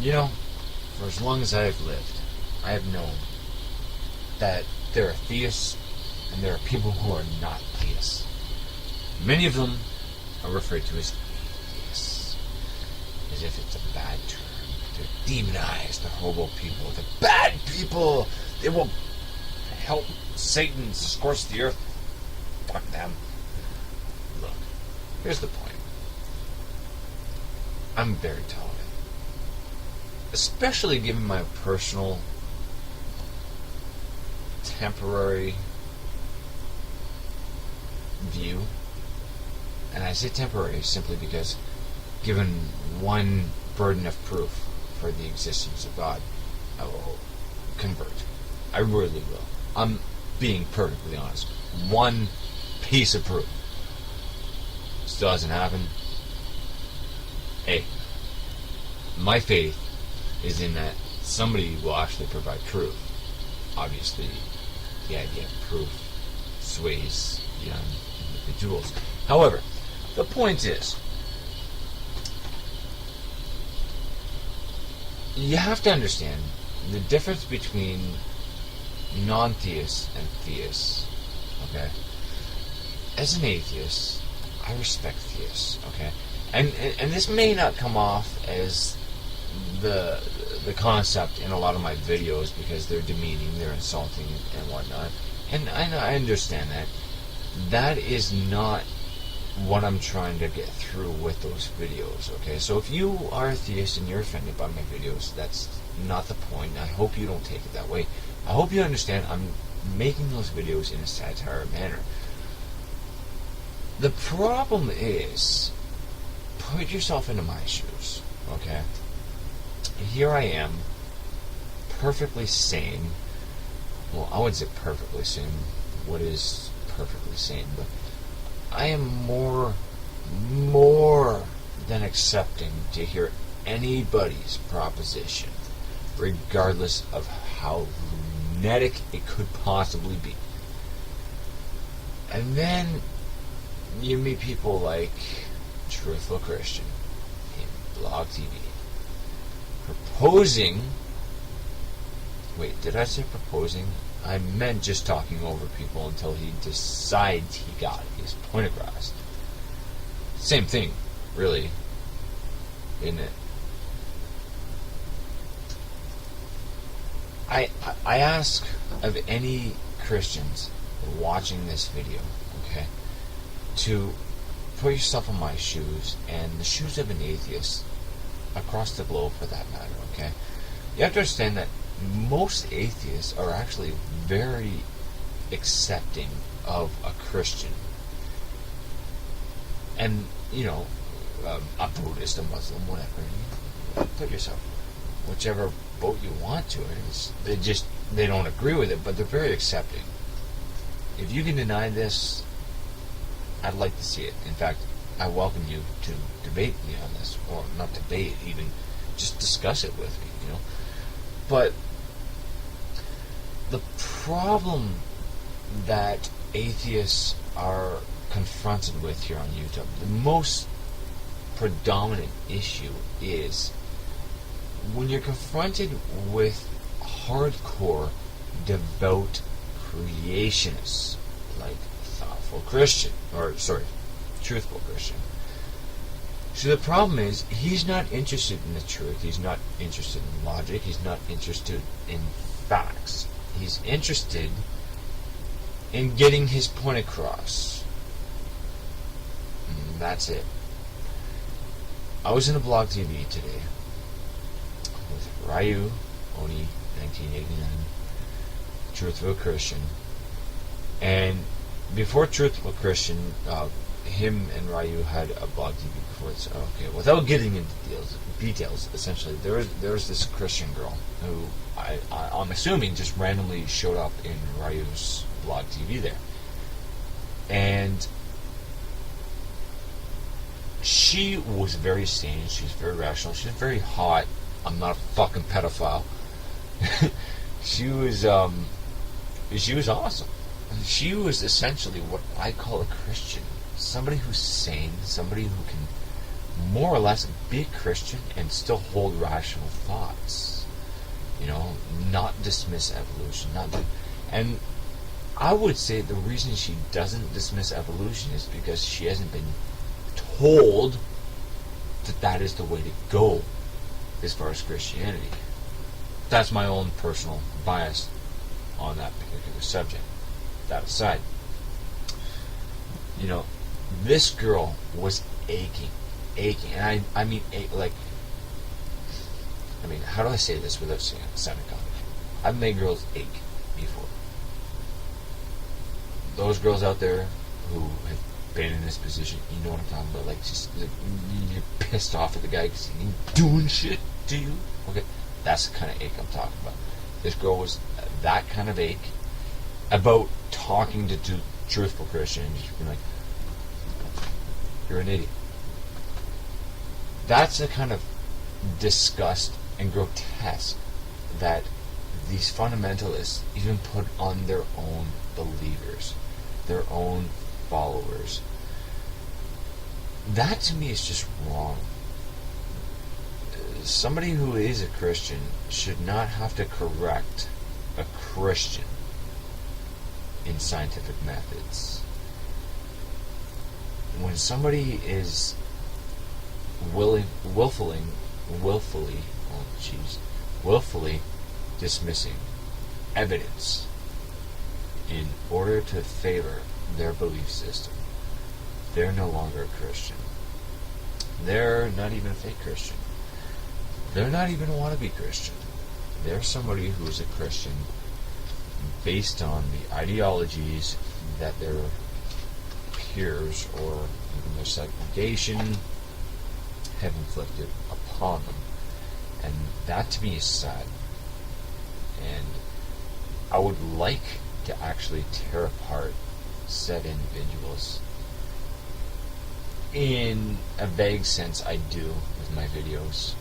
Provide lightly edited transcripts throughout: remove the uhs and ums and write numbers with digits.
for as long as I have lived, I have known that there are theists and there are people who are not theists. Many of them are referred to as atheists, as if it's a bad term. They're demonized, they're horrible people, they're bad people, they will help Satan scorch the earth. Fuck them. Look, here's the point. I'm very tolerant. Especially given my personal, temporary view. And I say temporary simply because, given one burden of proof for the existence of God, I will convert. I really will. I'm being perfectly honest. One piece of proof. Still hasn't happened. Hey, my faith is in that somebody will actually provide proof. Obviously, the idea of proof sways young individuals. However, the point is, you have to understand the difference between non-theists and theists. Okay? As an atheist, I respect theists. Okay? And this may not come off as the concept in a lot of my videos because they're demeaning, they're insulting, and whatnot. And I understand that. That is not what I'm trying to get through with those videos, okay? So if you are a theist and you're offended by my videos, that's not the point. I hope you don't take it that way. I hope you understand I'm making those videos in a satire manner. The problem is, put yourself into my shoes, okay? Here I am, perfectly sane. Well, I wouldn't say perfectly sane. What is perfectly sane? But I am more than accepting to hear anybody's proposition, regardless of how lunatic it could possibly be. And then you meet people like Truthful Christian in Blog TV proposing. Wait, did I say proposing? I meant just talking over people until he decides he got his point across. Same thing, really, isn't it? I ask of any Christians watching this video, okay, to put yourself in my shoes and the shoes of an atheist across the globe, for that matter, okay? You have to understand that most atheists are actually very accepting of a Christian. And, a Buddhist, a Muslim, whatever. You put yourself whichever boat you want to. They don't agree with it, but they're very accepting. If you can deny this, I'd like to see it. In fact, I welcome you to debate me on this, or not debate, even just discuss it with me, But the problem that atheists are confronted with here on YouTube, the most predominant issue is when you're confronted with hardcore, devout creationists, like Truthful Christian. So the problem is, he's not interested in the truth, he's not interested in logic, he's not interested in facts. He's interested in getting his point across. And that's it. I was in a Blog TV today with Ryu, Oni, 1989, Truthful Christian, and before Truthful Christian, him and Ryu had a Blog TV before it. So, okay, without getting into details, essentially, there was this Christian girl who I'm assuming just randomly showed up in Ryu's Blog TV there. And she was very sane, she was very rational, she was very hot. I'm not a fucking pedophile. She was awesome. She was essentially what I call a Christian. Somebody who's sane, somebody who can more or less be a Christian and still hold rational thoughts. Not dismiss evolution, and I would say the reason she doesn't dismiss evolution is because she hasn't been told that is the way to go as far as Christianity. That's my own personal bias on that particular subject. That aside, this girl was aching, and I mean, how do I say this without sounding comical? I've made girls ache before. Those girls out there who have been in this position, you know what I'm talking about. You're pissed off at the guy because he ain't doing shit to you. Okay, that's the kind of ache I'm talking about. This girl was that kind of ache about talking to truthful Christians, just being like, "You're an idiot." That's the kind of disgust and grotesque that these fundamentalists even put on their own believers, their own followers. That to me is just wrong. Somebody who is a Christian should not have to correct a Christian in scientific methods. When somebody is willfully dismissing evidence in order to favor their belief system, they're no longer a Christian. They're not even a fake Christian. They're not even a wannabe Christian. They're somebody who is a Christian based on the ideologies that their peers or even their segregation have inflicted upon them. And that to me is sad. And I would like to actually tear apart said individuals. In a vague sense, I do with my videos,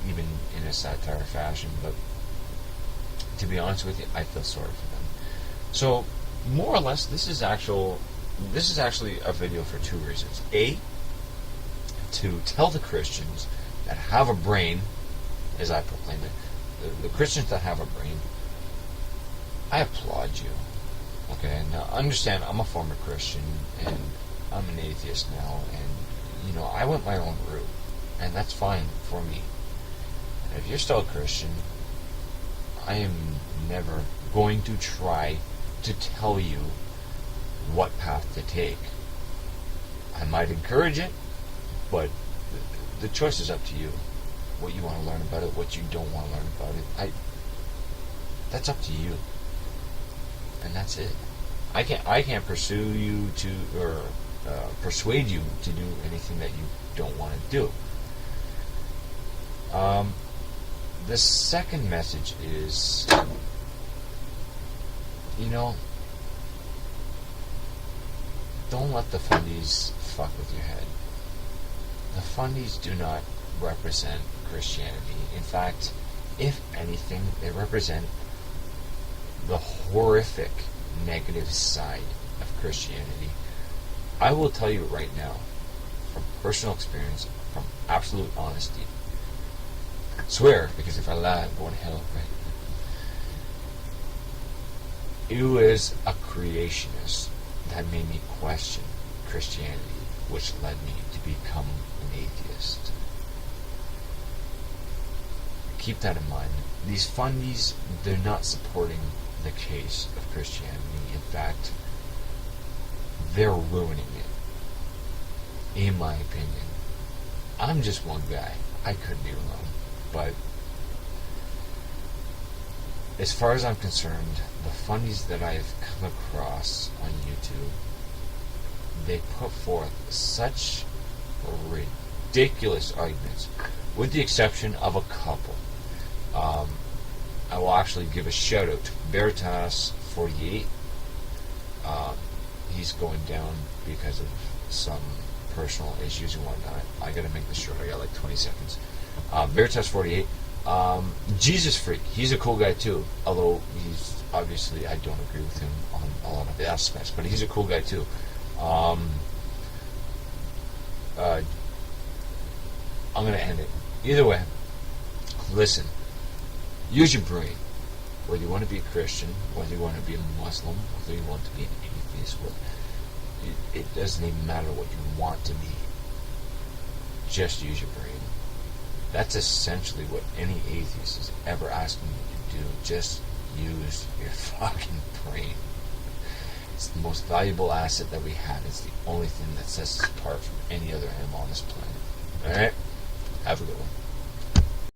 even in a satire fashion, but to be honest with you, I feel sorry for them. So, more or less, this is actually a video for two reasons. A, to tell the Christians that have a brain, as I proclaim it, the Christians that have a brain, I applaud you. Okay, now understand, I'm a former Christian, and I'm an atheist now, and, I went my own route, and that's fine for me. And if you're still a Christian, I am never going to try to tell you what path to take. I might encourage it, but the choice is up to you. What you want to learn about it, what you don't want to learn about it. That's up to you. And that's it. I can't pursue you to, or persuade you to do anything that you don't want to do. The second message is, don't let the fundies fuck with your head. The fundies do not represent Christianity. In fact, if anything, they represent the horrific negative side of Christianity. I will tell you right now, from personal experience, from absolute honesty, swear, because if I lie, I'm going to hell, right? It was a creationist that made me question Christianity, which led me to become an atheist. Keep that in mind. These fundies, they're not supporting the case of Christianity. In fact, they're ruining it, in my opinion. I'm just one guy. I could be wrong. But as far as I'm concerned, the fundies that I have come across on YouTube, they put forth such ridiculous arguments, with the exception of a couple. I will actually give a shout out to Veritas48. He's going down because of some personal issues and whatnot. I gotta make this short. I got like 20 seconds. Veritas48. Jesus Freak. He's a cool guy too. Although he's obviously, I don't agree with him on a lot of aspects, but he's a cool guy too. I'm going to end it. Either way, listen. Use your brain. Whether you want to be a Christian, whether you want to be a Muslim, whether you want to be an atheist, it doesn't even matter what you want to be. Just use your brain. That's essentially what any atheist is ever asking you to do. Just use your fucking brain. It's the most valuable asset that we have. It's the only thing that sets us apart from any other animal on this planet. Alright? Have a good one.